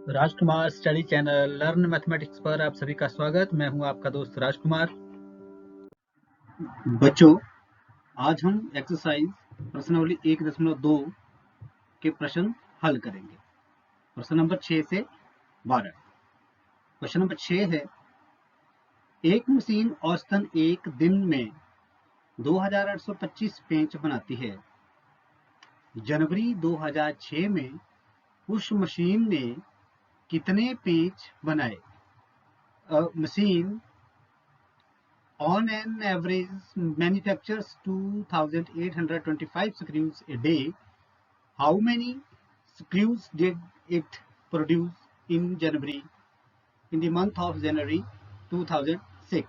राजकुमार study channel learn mathematics पर आप सभी का स्वागत। मैं हूं आपका दोस्त राजकुमार। बच्चों, आज हम एक्सरसाइज प्रश्नावली 1.2 के प्रश्न हल करेंगे। प्रश्न नंबर 6 से 12। क्वेश्चन नंबर 6 है, एक मशीन औसतन एक दिन में 2825 पेंच बनाती है। जनवरी 2006 में उस मशीन ने कितने पेंच बनाए? Machine on an average manufactures 2825 screws a day. How many screws did it produce in January, in the month of January 2006?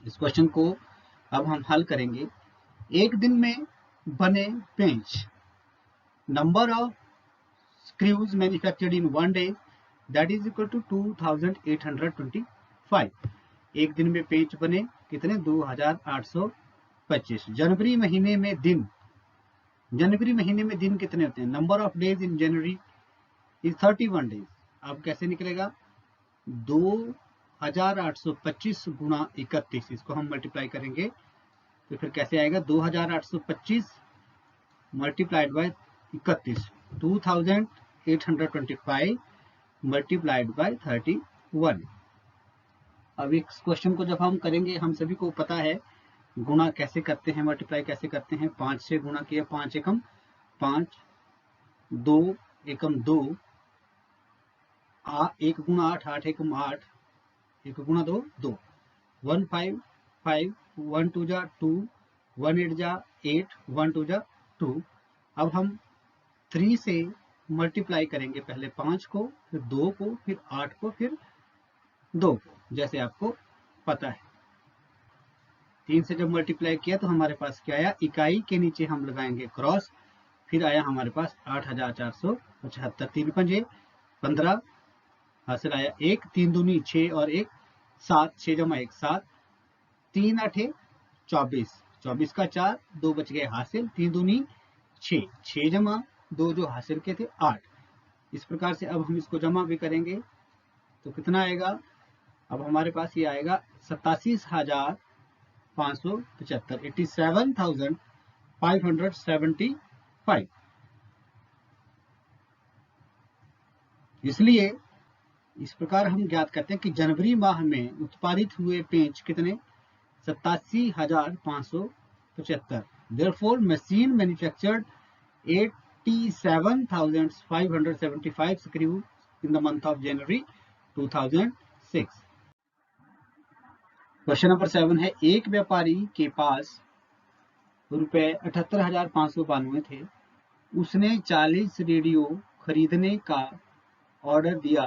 इस क्वेश्चन को अब हम हल करेंगे। एक दिन में बने पेंच, number of screws manufactured in one day, that is equal to 2825. एक दिन में पेंच बने कितने? 2825। जनवरी महीने में दिन कितने होते हैं? Number of days in January is 31 days. अब कैसे निकलेगा? 2825 गुणा 31, इसको हम मल्टीप्लाई करेंगे तो फिर कैसे आएगा? 2825 मल्टीप्लाइड बाय 31, 2825 मल्टीप्लाइड बाय 31। अब इस क्वेश्चन को जब हम करेंगे, हम सभी को पता है गुणा कैसे करते हैं, मल्टीप्लाई कैसे करते हैं। 5 से गुणा किया, 5 एकम 5, 2 एकम 2, 1 गुणा 8, 8 एकम 8, 1 गुणा 2 2, 1 5 5, 1 2 जा 2, 1 8 जा 8, 1 2 जा 2। अब हम 3 से मल्टीप्लाई करेंगे, पहले 5 को, फिर 2 को, फिर 8 को, फिर 2 को, जैसे आपको पता है। 3 से जब मल्टीप्लाई किया तो हमारे पास क्या आया? इकाई के नीचे हम लगाएंगे क्रॉस, फिर आया हमारे पास 8475। 3 पंजे 15, हासिल आया 1, 3 दूनी 6 और 1 7, 6 जमा 1 7, 3 8 24, 24 का 4, 2 बच गए हासिल, 3 दूनी 6, 6 जमा 2 जो हासिल के थे 8। इस प्रकार से अब हम इसको जमा भी करेंगे तो कितना आएगा? अब हमारे पास ये आएगा 87,575, 87,575। इसलिए इस प्रकार हम ज्ञात करते हैं कि जनवरी माह में उत्पादित हुए पेंच कितने? 87,575। Therefore, machine manufactured 87,575 screws in the month of January 2006. Question number 7 है, एक व्यापारी के पास रुपए 78,592 थे। उसने 40 रेडियो खरीदने का ऑर्डर दिया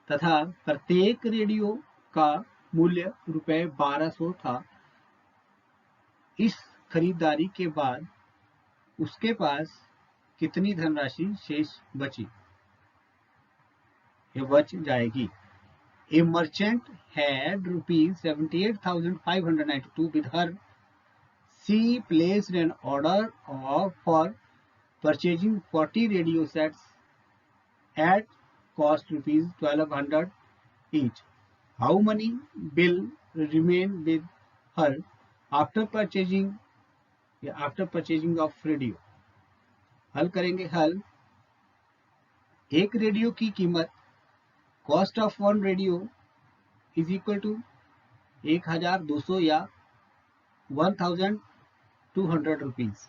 तथा प्रत्येक रेडियो का मूल्य रुपए 1200 था। इस खरीदारी के बाद उसके पास कितनी धनराशि शेष बची या बच जाएगी? A merchant had rupees 78,592 with her. She placed an order for purchasing 40 radio sets at cost rupees 1,200 each. How many bill remain with her after purchasing of radio? हल करेंगे। हल, एक रेडियो की कीमत, cost of one radio is equal to 1,200 या 1,200 rupees.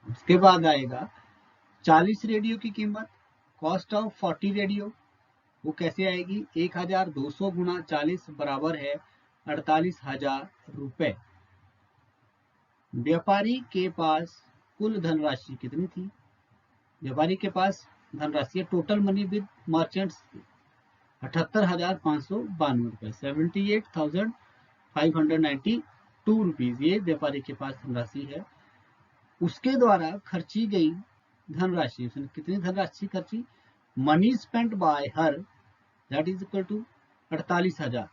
उसके बाद आएगा 40 रेडियो की कीमत, कॉस्ट ऑफ 40 रेडियो, वो कैसे आएगी? 1,200 गुणा 40 बराबर है 48,000 रुपए। व्यापारी के पास कुल धनराशि कितनी थी? व्यापारी के पास धनराशि टोटल मनी विद मर्चेंट्स 78,592 रुपए, 78,592 रुपीज, ये व्यापारी के पास धनराशि है। उसके द्वारा खर्ची गई धनराशि, उसने कितनी धनराशि खर्ची? Money spent by her, that is equal to 48,000।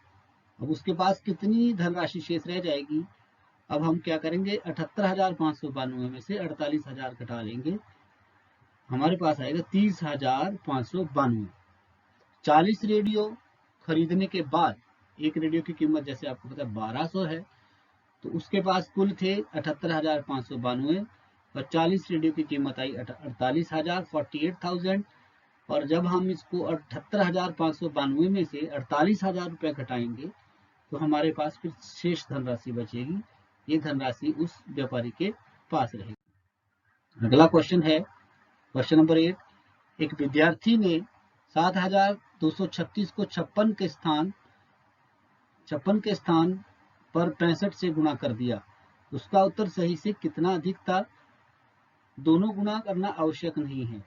अब उसके पास कितनी धनराशि शेष रह जाएगी? अब हम क्या करेंगे? 78,592 में से 48,000 घटा लेंगे हमारे पास आएगा 30,592। 40 रेडियो खरीदने के बाद, एक रेडियो की कीमत जैसे आपको पता है 1200 है, तो उसके पास कुल थे 78,592 और 40 रेडियो की कीमत आई 48,000 48,000। और जब हम इसको 78,592 में से 48,000 रुपये घटाएंगे तो हमारे पास फिर शेष धनराशि बचेगी। ये धनराशि उस व्यापारी के पास रहेगी। अगला क्वेश्चन है क्वेश्चन नंबर 8। एक विद्यार्थी ने 7,236 को 56 के स्थान पर 65 से गुणा कर दिया। उसका उत्तर सही से कितना अधिक था? दोनों गुणा करना आवश्यक नहीं है।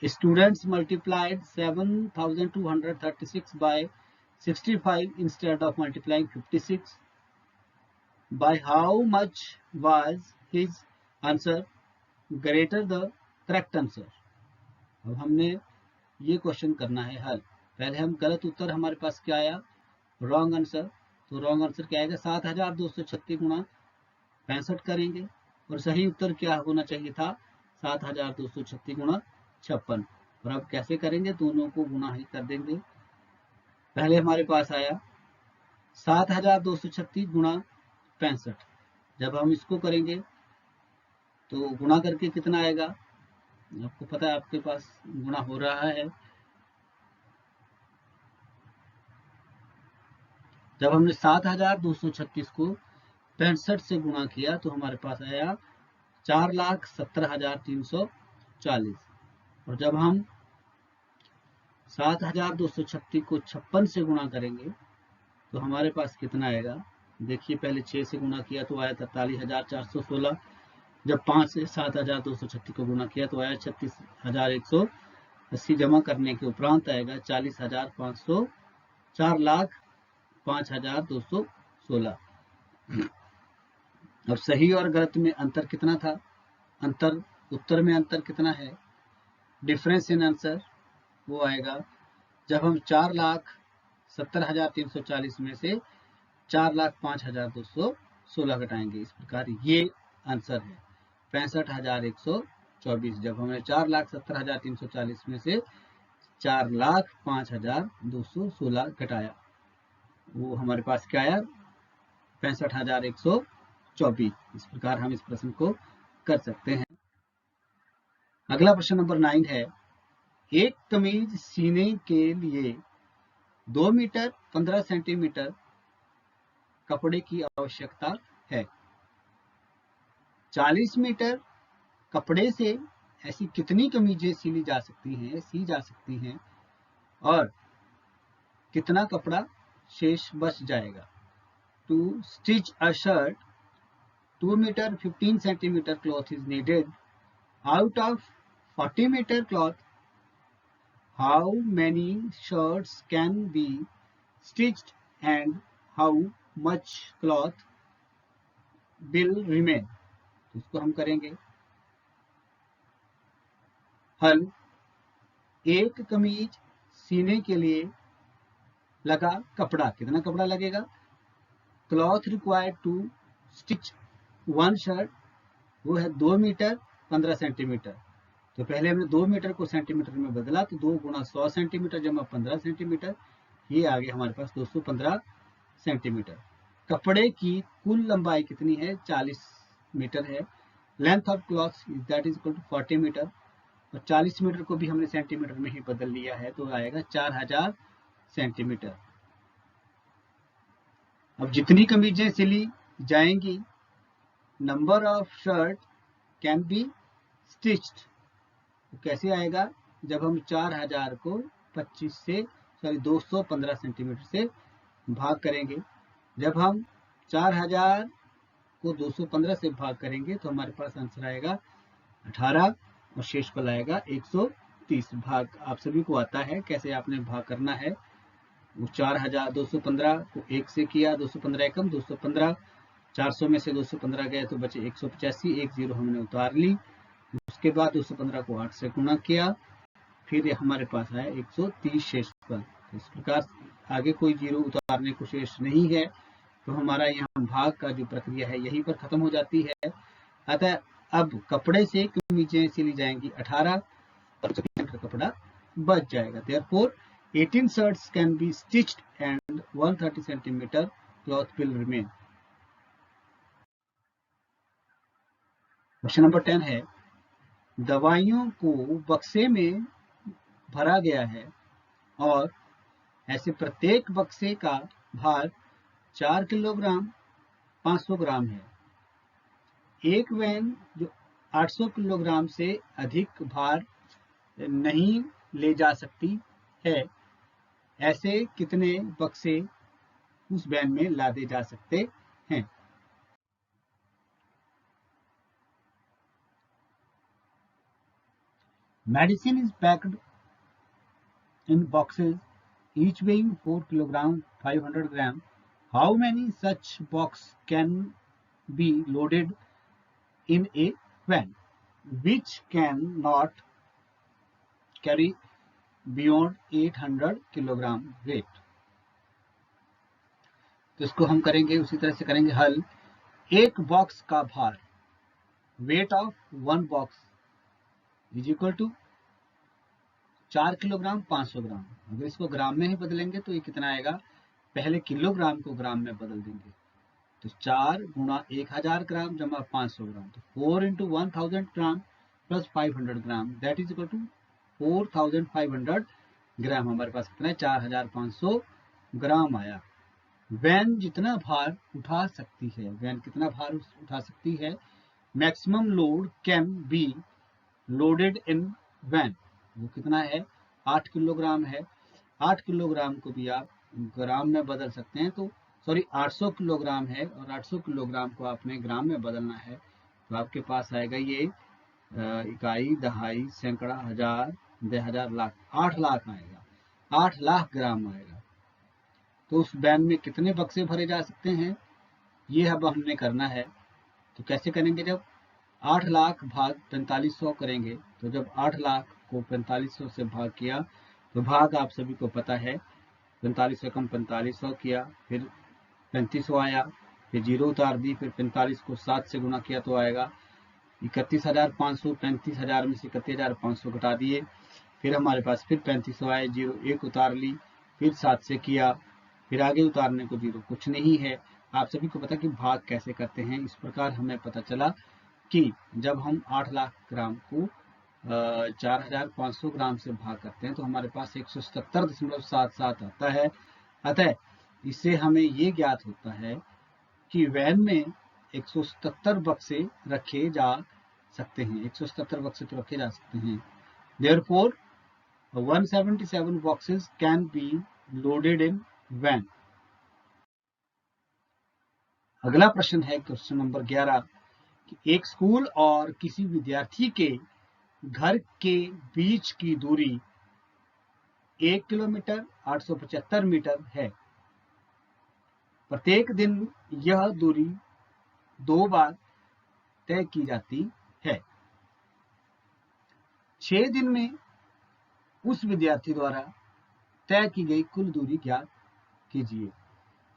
Students multiplied 7,236 by 65 instead of multiplying 56. By how much was his answer greater the correct answer? अब हमने ये क्वेश्चन करना है हल। पहले हम गलत उत्तर हमारे पास क्या आया, रॉन्ग आंसर। तो रॉन्ग आंसर क्या आएगा, 7,236 गुणा 65 करेंगे और सही उत्तर क्या होना चाहिए था, 7,236 गुणा 56। और अब कैसे करेंगे, दोनों को गुणा ही कर देंगे। पहले हमारे पास आया 7,236 गुणा 65। जब हम इसको करेंगे तो गुणा करके कितना आएगा, आपको पता है आपके पास गुणा हो रहा है। जब हमने 7,236 को 65 से गुणा किया तो हमारे पास आया 4,17,340। और जब हम 7,236 को 56 से गुणा करेंगे तो हमारे पास कितना आएगा, देखिए पहले 6 से गुणा किया तो आया 43,416। जब 5 से 7,236 को गुणा किया तो आया 36,180। जमा करने के उपरांत आएगा 40,500, 4,05,216। अब सही और गलत में अंतर कितना था, अंतर उत्तर में अंतर कितना है, डिफरेंस इन आंसर वो आएगा जब हम 4,70,340 में से 4,05,216 घटाएंगे। इस प्रकार ये आंसर है 65,124। जब हमने 4,70,340 में से 4,05,216 घटाया, वो हमारे पास क्या आया, 65,124। इस प्रकार हम इस प्रश्न को कर सकते हैं। अगला प्रश्न नंबर 9 है। एक कमीज सीने के लिए 2 मीटर 15 सेंटीमीटर कपड़े की आवश्यकता है। 40 मीटर कपड़े से ऐसी कितनी कमीजें सी जा सकती हैं और कितना कपड़ा शेष बच जाएगा। To stitch a shirt 2 metre 15 centimetre cloth is needed out of 40 metre cloth. How many shirts can be stitched and how much cloth will remain? इसको हम करेंगे हल। एक कमीज सीने के लिए लगा कपड़ा, कितना कपड़ा लगेगा, cloth required to stitch 1 shirt, वो है 2 मीटर 15 सेंटीमीटर। तो पहले हमने 2 मीटर को सेंटीमीटर में बदला तो 2 गुणा 100 सेंटीमीटर जमा 15 सेंटीमीटर, ये आ गया हमारे पास 215 सेंटीमीटर। कपड़े की कुल लंबाई कितनी है, 40 मीटर है। Length of cloth that is equal to 40 metre और 40 मीटर को भी हमने सेंटीमीटर में ही बदल लिया है तो आएगा 4000 सेंटीमीटर। अब जितनी कमीजें सिली जाएंगी, number of shirt can be stitched, तो कैसे आएगा, जब हम 4000 को 215 सेंटीमीटर से भाग करेंगे। जब हम 4000 को 215 से भाग करेंगे तो हमारे पास आंसर आएगा 18 और शेष फल आएगा 130। भाग आप सभी को आता है, कैसे आपने भाग करना है। वो 4215 को 1 से किया, 215 एकम 215, 400 में से 215 गए तो बचे 185, 1 जीरो हमने उतार ली। उसके बाद 215 को 8 से गुणा किया, फिर हमारे पास आया 130 शेषफल। इस प्रकार आगे कोई जीरो उतारने को शेष नहीं है, तो हमारा यहाँ भाग का जो प्रक्रिया है यहीं पर खत्म हो जाती है। अतः अब कपड़े से कमीजें सिली जाएंगी 18 और 24 मीटर कपड़ा बच जाएगा। Therefore 18 shirts can be stitched and 130 centimeter cloth will remain। Question number 10 है, दवाइयों को बक्से में भरा गया है और ऐसे प्रत्येक बक्से का भार 4 किलोग्राम 500 ग्राम है। एक वैन जो 800 किलोग्राम से अधिक भार नहीं ले जा सकती है, ऐसे कितने बक्से उस वैन में लादे जा सकते हैं? Medicine is packed in boxes, each weighing 4 kilogram 500 gram. How many such boxes can be loaded in a van which cannot carry beyond 800 kilogram weight? तो इसको हम करेंगे उसी तरह से करेंगे हल। एक बॉक्स का भार, weight of one box is equal to 4 kilogram 500 gram. अगर इसको ग्राम में ही बदलेंगे तो ये कितना आएगा, पहले किलोग्राम को ग्राम में बदल देंगे तो 4 गुणा 1000 ग्राम जमा 500 ग्राम, तो 4 into 1000 gram plus 500 gram that is equal to 4500 gram. हमारे पास कितना है, 4500 ग्राम आया। वैन जितना भार उठा सकती है, वैन कितना भार उठा सकती है, maximum load can be loaded in van, वो कितना है 8 किलोग्राम है। 8 किलोग्राम को भी आप ग्राम में बदल सकते हैं, तो सॉरी 800 किलोग्राम है और 800 किलोग्राम को आपने ग्राम में बदलना है तो आपके पास आएगा ये इकाई, दहाई, सैकड़ा, हजार, 1000, लाख, 8 लाख आएगा, 8 लाख ग्राम आएगा। तो उस वैन में कितने बक्से भरे जा सकते हैं, ये अब हमने करना है। तो कैसे करेंगे, जब 8 लाख भाग 4500 करेंगे, तो जब 8 लाख को 4500 से भाग किया तो भाग आप सभी को पता है, 4500 कम 4500 किया, फिर 3500 आया, फिर जीरो उतार दी, फिर 45 को 7 से गुना किया तो आएगा 31500। 35000 में से 31500 घटा दिए, फिर हमारे पास फिर 3500 आए, जीरो एक उतार ली, फिर 7 से किया, फिर आगे उतारने को जीरो कुछ नहीं है। आप सभी को पता कि भाग कैसे करते हैं। इस प्रकार हमें पता चला कि जब हम 8 लाख ग्राम को 4500 ग्राम से भाग करते हैं तो हमारे पास 177.77 आता है। अतः इससे हमें ये ज्ञात होता है कि वैन में 177 बक्से रखे जा सकते हैं, 177 बक्से तो रखे जा सकते हैं। Therefore, 177 boxes can be loaded in van। अगला प्रश्न है क्वेश्चन नंबर 11 कि एक स्कूल और किसी विद्यार्थी के घर के बीच की दूरी 1 किलोमीटर 875 मीटर है। प्रत्येक दिन यह दूरी 2 बार तय की जाती है। 6 दिन में उस विद्यार्थी द्वारा तय की गई कुल दूरी ज्ञात कीजिए।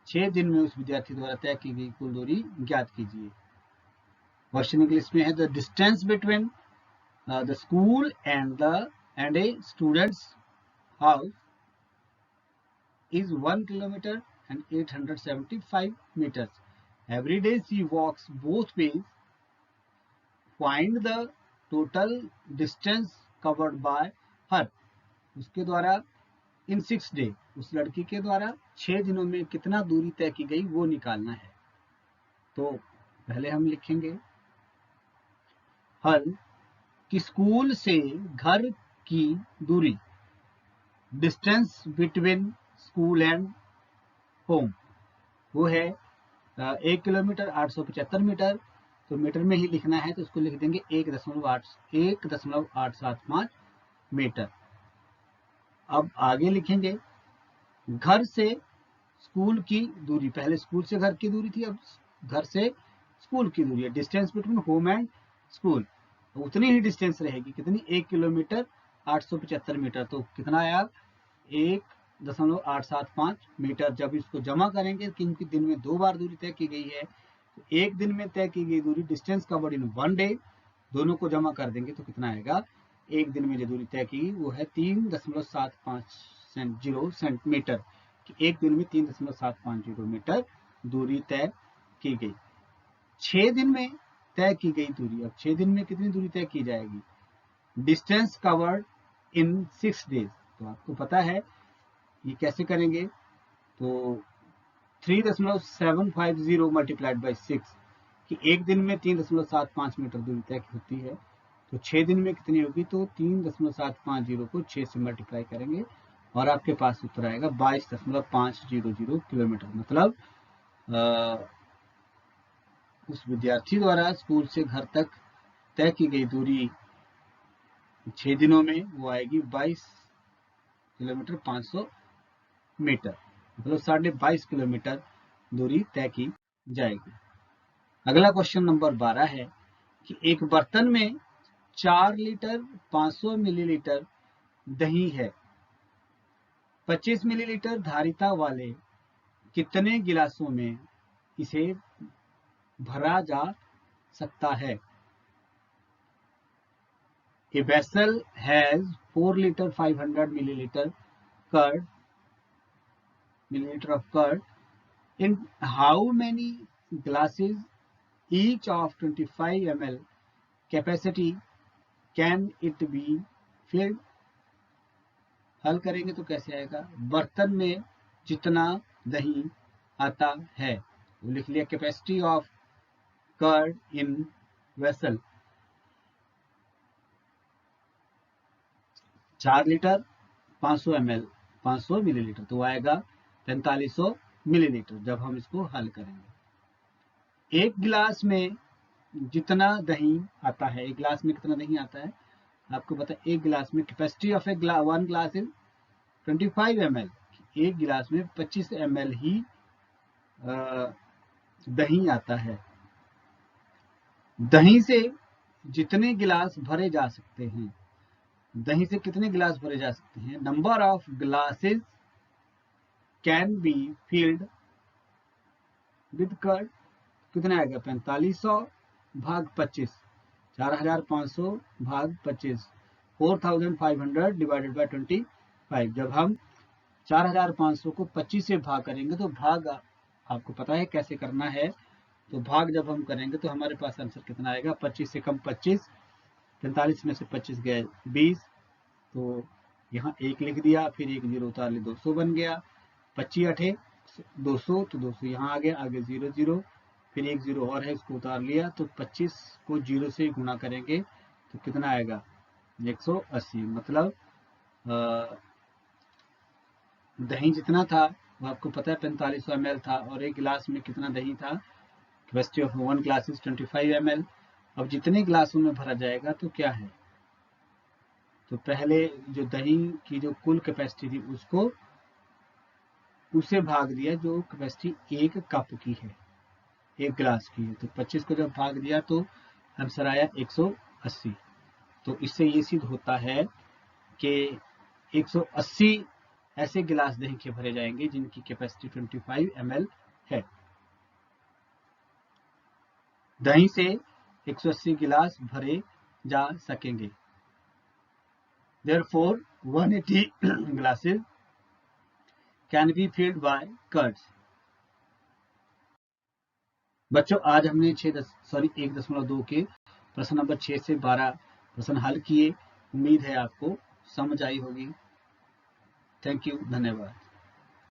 6 दिन में उस विद्यार्थी द्वारा तय की गई कुल दूरी ज्ञात कीजिए। क्वेश्चन इंग्लिश में है, the distance between the school and a student's house is 1 kilometer and 875 meters. Every day she walks both ways. Find the total distance covered by her। उसके द्वारा इन 6 days, उस लड़की के द्वारा 6 दिनों में कितना दूरी तय की गई वो निकालना है। तो पहले हम लिखेंगे हल कि स्कूल से घर की दूरी, distance between school and home, वो है 1 किलोमीटर 875 मीटर। तो मीटर में ही लिखना है तो उसको लिख देंगे 1.875 मीटर। अब आगे लिखेंगे घर से स्कूल की दूरी, पहले स्कूल से घर की दूरी थी, अब घर से स्कूल की दूरी है। Distance between home and school उतनी ही डिस्टेंस रहेगी, कितनी, 1 किलोमीटर 875 मीटर। तो कितना आया, 1.875 मीटर। जब इसको जमा करेंगे, क्योंकि दिन में 2 बार दूरी तय की गई है, तो एक दिन में तय की गई दूरी डिस्टेंस कवर्ड इन 1 डे दोनों को जमा कर देंगे तो कितना आएगा, एक दिन में जो दूरी तय की वो है 3.750 सेंटीमीटर, कि एक दिन में 3.750 मीटर दूरी तय की गई। 6 दिन में तय की गई दूरी, अब 6 दिन में कितनी दूरी तय की जाएगी, डिस्टेंस कवर्ड इन 6 डेज। तो आपको पता है ये कैसे करेंगे, तो 3.750 मल्टीप्लाइड बाई 6, कि एक दिन में 3.75 मीटर दूरी तय होती है, तो 6 दिन में कितनी होगी, तो 3.750 को 6 से मल्टीप्लाई करेंगे और आपके पास उत्तर आएगा 22.500 किलोमीटर। मतलब उस विद्यार्थी द्वारा स्कूल से घर तक तय की गई दूरी 6 दिनों में वो आएगी 22 किलोमीटर 500 मीटर, मतलब 22.5 किलोमीटर दूरी तय की जाएगी। अगला क्वेश्चन नंबर 12 है कि एक बर्तन में 4 लीटर 500 मिलीलीटर दही है, 25 मिलीलीटर धारिता वाले कितने गिलासों में इसे भरा जा सकता है। A vessel has 4 liter 500 milliliter of curd. In how many glasses each of 25 ml capacity can it be filled? हल करेंगे तो कैसे आएगा, बर्तन में जितना दही आता है, वो लिख लिया capacity of curd in vessel, 4 litre 500 ml 500 millilitre, तो आएगा 4500 मिलीलीटर जब हम इसको हल करेंगे। एक गिलास में जितना दही आता है, एक गिलास में कितना दही आता है आपको पता है, एक गिलास में capacity of one glass is 25 ml, एक गिलास में 25 ml ही दही आता है। दही से जितने गिलास भरे जा सकते हैं, दही से कितने गिलास भरे जा सकते हैं, number of glasses can be filled with curd, कितना आएगा 4500 भाग 25, 4500 भाग 25, 4500 डिवाइडेड बाय 25। जब हम 4500 को 25 से भाग करेंगे तो भाग आपको पता है कैसे करना है, तो भाग जब हम करेंगे तो हमारे पास आंसर कितना आएगा, 25 से कम 25, 45 में से 25 गए 20, तो यहाँ 1 लिख दिया, फिर 1 0 उतार ले 200 बन गया, 25 8 200, तो 200 यहाँ आ गया, आगे 0 0, फिर 1 0 और है इसको उतार लिया, तो 25 को 0 से गुणा करेंगे तो कितना आएगा 180। मतलब दही जितना था वो आपको पता है 4500 ml था, और एक गिलास में कितना दही था, capacity of one glass is 25 ml। अब जितने गिलासों में भरा जाएगा तो क्या है, तो पहले जो दही की जो कुल कैपेसिटी थी उसको उसे भाग दिया जो कैपेसिटी एक कप की है, एक गिलास की है, तो 25 को जब भाग दिया तो आंसर आया 180। तो इससे ये सिद्ध होता है कि 180 ऐसे गिलास दही के भरे जाएंगे जिनकी कैपेसिटी 25 ml है। दही से 180 गिलास भरे जा सकेंगे। Therefore, 180 glasses can be filled by curds. बच्चों आज हमने 1.2 के प्रश्न नंबर 6 से 12 प्रश्न हल किए। उम्मीद है आपको समझ आई होगी। थैंक यू, धन्यवाद।